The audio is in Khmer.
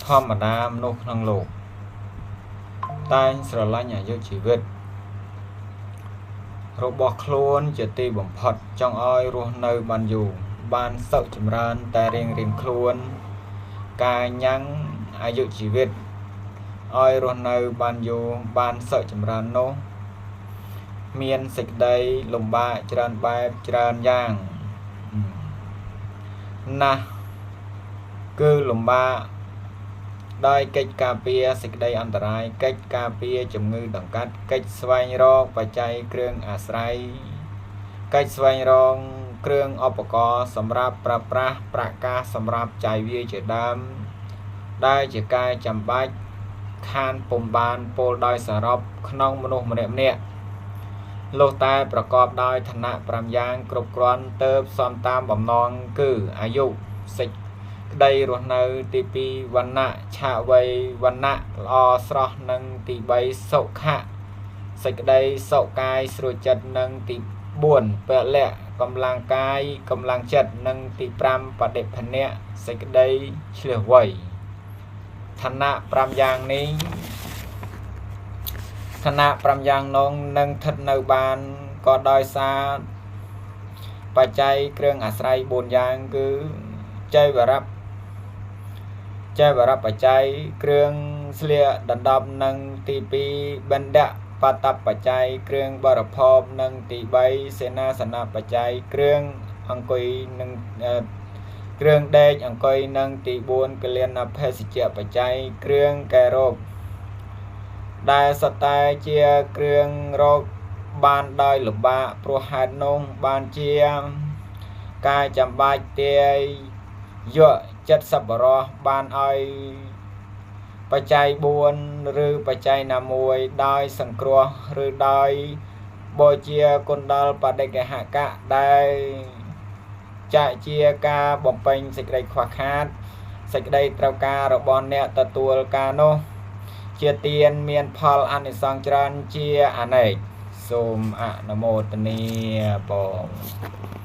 ធម្មតាមនុស្សក្នុងលោកតែងស្រឡាញ់អាយុជីវិតរបស់ខ្លួនជាទីបំផុតចង់ឲ្យរស់នៅបានយូរបានសុខចម្រើនតែរៀងខ្លួនការញ៉ាំងអាយុជីវិតឲ្យរស់នៅបានយូរបានសុខចម្រើននោះមានសេចក្តីលំបាកច្រើនបែបច្រើនយ៉ាងណាស់គឺលំបាកដោយកិច្ចការពារសេចក្តីអន្តរាយកិច្ចការពារជំងឺដង្កាត់កិច្ចស្វែងរកបច្ច័យគ្រឿងអាស្រ័យកិច្ចស្វែងរកគ្រឿងឧបករណ៍សម្រាប់ប្រើប្រាស់ប្រកាសសម្រាប់ចាយវាយជាដើមដែលជាការចាំបាច់ខានពុំបានពោលដោយសរុបក្នុងមនុស្សម្នាក់លុះតែប្រកបដោយឋានៈ5យ៉ាងគ្រប់គ្រាន់ទៅសំតាមបំណងគឺអាយុសេចក្តីរស់នៅទី2វណ្ណៈឆាវ័យវណ្ណៈល្អស្រស់និងទី3សុខៈសេចក្តីសុខកាយស្រួលចិត្តនិងទី4ពលៈកម្លាំងកាយកម្លាំងចិត្តនិងទី5បដិភនៈសេចក្តីឆ្លៀសវៃឋានៈ5យ៉ាងនេះឋានៈ5យ៉ាងនោះនឹងស្ថិតនៅបានក៏ដោយសារបច្ច័យគ្រឿងអាស្រ័យ4យ៉ាងគឺចៃវរៈបច្ច័យគ្រឿងស្លៀកដណ្ដប់និងទី2បណ្ឌបតបច្ច័យគ្រឿងបរិភោគនិងទី3សេនាសនៈបច្ច័យគ្រឿងអង្គុយនិងគ្រឿងដេកអង្គុយនិងទី4កលិនភេសជ្ជៈបច្ច័យគ្រឿងកែរោគដែលសតែជាគ្រឿងរោគបានដោយលំបាកព្រោះហេតុនោះបានជាការចាំបាច់ទាយយក70បរោះបានឲ្យបច្ច័យ4ឬបច្ច័យណាមួយដោយសង្គ្រោះឬដោយបូជាគុណដល់បដិកហកៈដែលចាក់ជាការបំពេញសេចក្តីខ្វះខាតសេចក្តីត្រូវការរបស់អ្នកទទួលការនោះជាទានមានផលអានិសង្សច្រើនជាអនេកសូមអនុមោទនាបង